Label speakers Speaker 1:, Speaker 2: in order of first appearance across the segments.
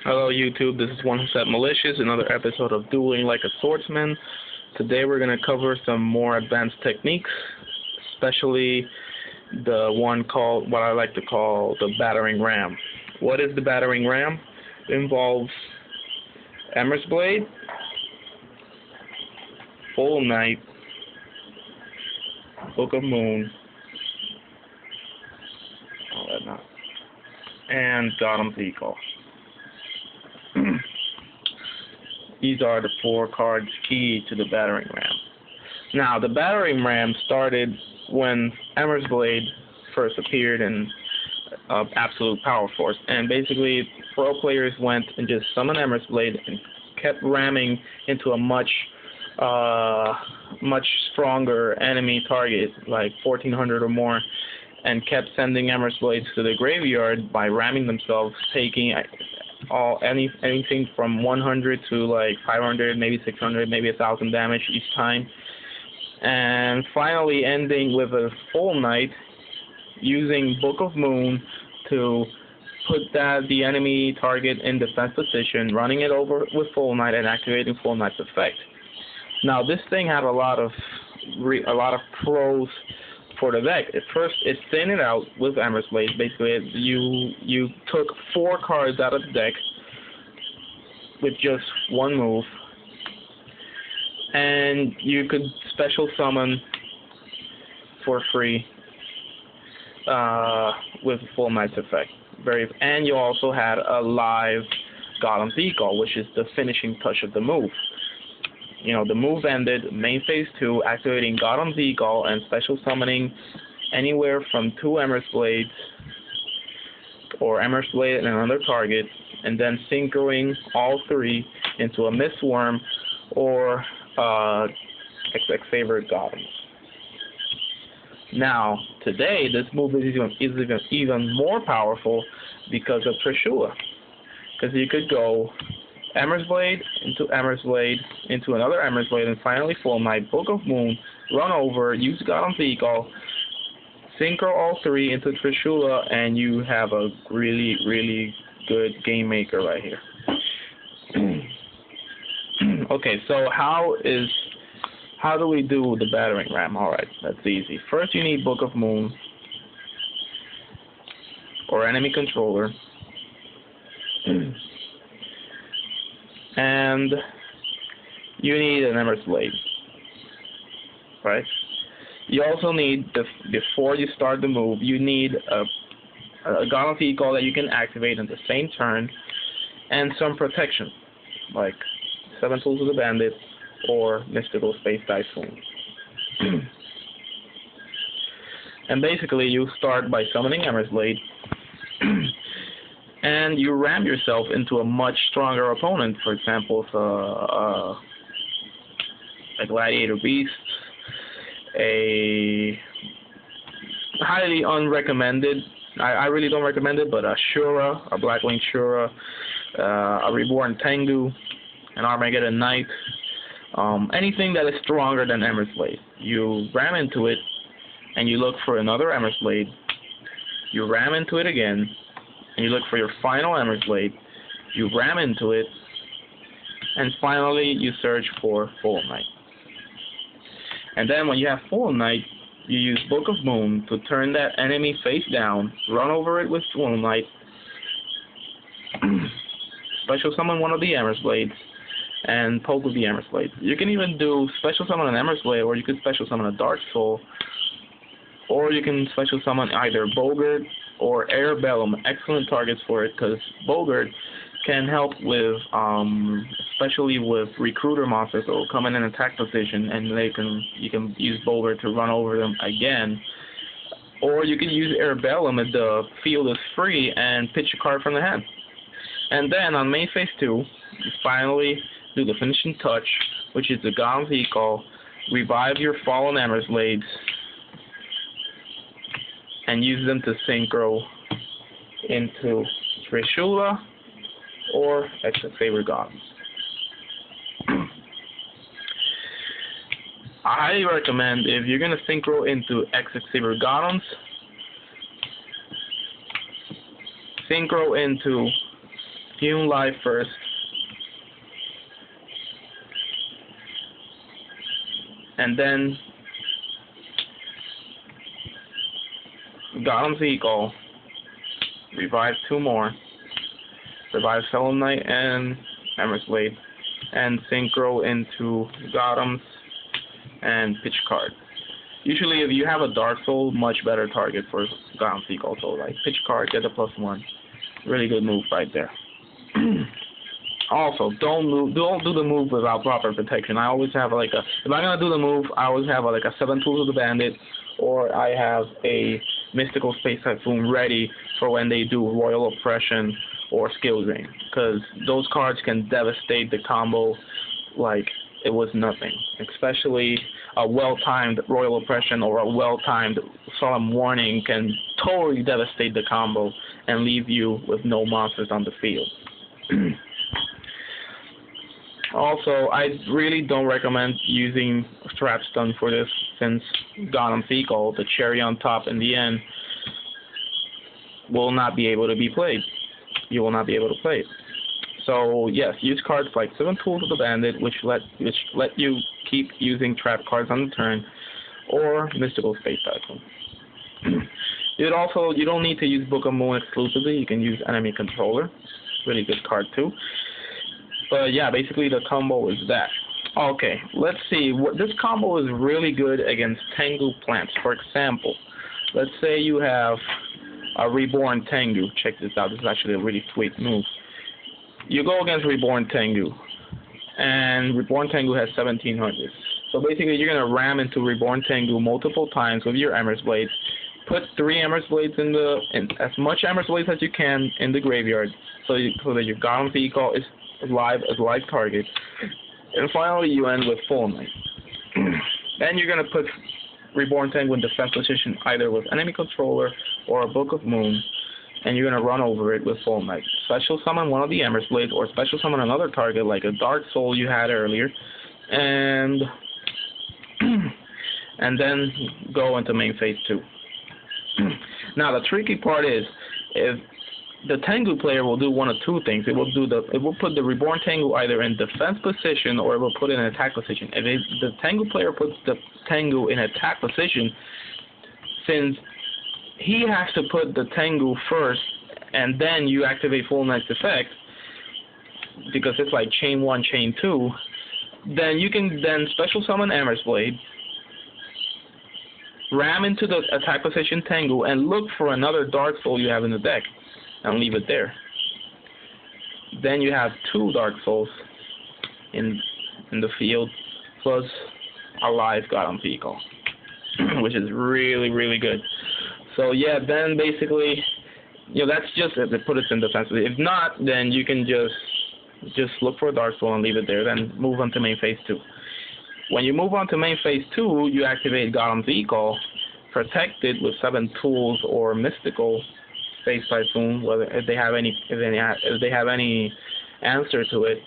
Speaker 1: Hello YouTube, this is One Who Said Malicious, another episode of Dueling like a Swordsman. Today we're going to cover some more advanced techniques, especially the one called, what I like to call, the Battering Ram. What is the Battering Ram? It involves Emmer's Blade, Full Night, Book of Moon, and Gotham's Eagle. These are the 4 cards key to the Battering Ram. Now, the Battering Ram started when Emmer's Blade first appeared in Absolute Power Force, and basically pro players went and just summoned Emmer's Blade and kept ramming into a much stronger enemy target, like 1400 or more, and kept sending Emmer's Blades to the graveyard by ramming themselves, taking anything from 100 to like 500, maybe 600, maybe 1,000 damage each time, and finally ending with a Full Night, using Book of Moon to put the enemy target in defense position, running it over with Full Night and activating Full Night's effect. Now this thing had a lot of pros for the deck. At first, it thinned it out with Emmer's Blade. Basically, you took 4 cards out of the deck with just one move, and you could special summon for free with Full Night's effect. And you also had a live Gotham's Eagle, which is the finishing touch of the move. You know, the move ended, main phase 2, activating Gotham's Eagle and special summoning anywhere from 2 Emmer's Blades or Emmer's Blade and another target, and then synchroing all 3 into a Mistworm or X-Saber Gotham. Now, today, this move is even more powerful because of Trishula. Because you could go Emmer's Blade into another Emmer's Blade, and finally Full Night, Book of Moon, run over, use Gotham's Eagle, synchro all 3 into Trishula, and you have a really, really good game maker right here. Okay, so how do we do the Battering Ram? Alright, that's easy. First you need Book of Moon or enemy controller. And you need an Emmer's Blade, right? You also need, before you start the move, you need a Gotham's Eagle that you can activate in the same turn, and some protection, like 7 Tools of the Bandit or Mystical Space Typhoon. And basically, you start by summoning Emmer's Blade, and you ram yourself into a much stronger opponent. For example, a Gladiator Beast, a highly unrecommended, I really don't recommend it, but a Shura, a Blackwing Shura, a Reborn Tengu, an Armageddon Knight, anything that is stronger than Emmer's Blade. You ram into it, and you look for another Emmer's Blade. You ram into it again, and you look for your final Emmer's Blade. You ram into it, and finally you search for Full Night. And then when you have Full Night, you use Book of Moon to turn that enemy face down, run over it with Full Night, special summon one of the Emmer's Blades, and poke with the Emmer's Blade. You can even do special summon an Emmer's Blade, or you can special summon a Dark Soul, or you can special summon either Bogart or Airbellum. Excellent targets for it, because Bogart can help with, especially with recruiter monsters that will come in an attack position, and you can use Bogart to run over them again. Or you can use Airbellum if the field is free and pitch a card from the hand. And then on main phase 2, you finally do the finishing touch, which is the Gotham's Eagle, revive your fallen Emmer's Blades, and use them to synchro into Trishula or X-Saber Gotham. I highly recommend, if you're going to synchro into X-Saber Gothams, synchro into Hewn life first. And then Golem's Eagle. Revive 2 more. Revive Shovel Knight and Emmer's Blade. And synchro into Golems and pitch card. Usually if you have a Dark Soul, much better target for Golem's Eagle. So like pitch card, get a +1. Really good move right there. Also, don't do the move without proper protection. I always have like if I'm gonna do the move, I always have like a 7 Tools of the Bandit, or I have a Mystical Space Typhoon ready for when they do Royal Oppression or Skill Drain, because those cards can devastate the combo like it was nothing. Especially a well-timed Royal Oppression or a well-timed Solemn Warning can totally devastate the combo and leave you with no monsters on the field. Also, I really don't recommend using Trap Stun for this, since Golem's Eagle, the cherry on top in the end, will not be able to be played. You will not be able to play it. So yes, use cards like 7 Tools of the Bandit, which let you keep using trap cards on the turn, or Mystical Space Typhoon. You don't need to use Book of Moon exclusively. You can use Enemy Controller, really good card too. But yeah, basically the combo is that. Okay, let's see. This combo is really good against Tengu plants. For example, let's say you have a Reborn Tengu. Check this out. This is actually a really sweet move. You go against Reborn Tengu, and Reborn Tengu has 1700. So basically, you're gonna ram into Reborn Tengu multiple times with your Emmer's Blades. Put 3 Emmer's Blades in as much Emmer's Blades as you can in the graveyard, so that your Golem's Eagle is live as live target. And finally, you end with Full Knight. Then you're gonna put Reborn Tengu in defense position either with Enemy Controller or a Book of Moon, and you're gonna run over it with Full Knight. Special summon one of the Emmer's Blades, or special summon another target like a Dark Soul you had earlier, and then go into main phase 2. Now the tricky part is, if the Tengu player will do one of 2 things. It will put the Reborn Tengu either in defense position, or it will put it in attack position. If the Tengu player puts the Tengu in attack position, since he has to put the Tengu first, and then you activate Full Knight's effect, because it's like chain 1, chain 2, then you can then special summon Emmer's Blade, ram into the attack position Tengu, and look for another Dark Soul you have in the deck, and leave it there. Then you have 2 Dark Souls in the field, plus a live Golem's Eagle, which is really, really good. So yeah, then basically, that's just it. They put it in defense. If not, then you can just look for a Dark Soul and leave it there. Then move on to main phase 2. When you move on to main phase 2, you activate Golem's Eagle, protected with 7 Tools or Mystical Space Typhoon, if they have any answer to it,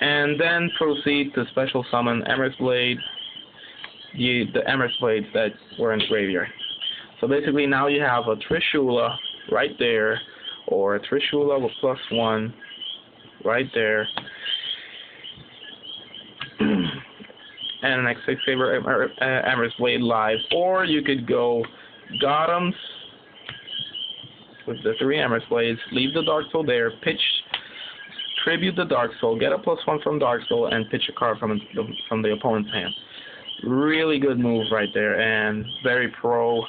Speaker 1: and then proceed to special summon Emmer's Blade, the Emmer's Blades that were in the graveyard. So basically, now you have a Trishula right there, or a Trishula with +1 right there, and an X-Saber Emmer's Blade live, or you could go Golems with the 3 Emmer's Blades, leave the Dark Soul there, tribute the Dark Soul, get a +1 from Dark Soul, and pitch a card from the opponent's hand. Really good move right there, and very pro,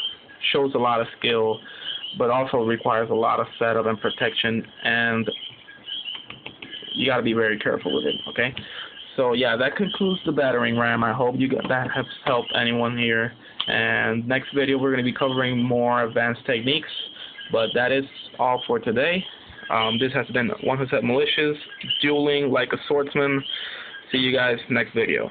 Speaker 1: shows a lot of skill, but also requires a lot of setup and protection, and you got to be very careful with it, okay? So yeah, that concludes the Battering Ram. I hope that has helped anyone here, and next video we're going to be covering more advanced techniques. But that is all for today. This has been 100% Malicious, dueling like a swordsman. See you guys next video.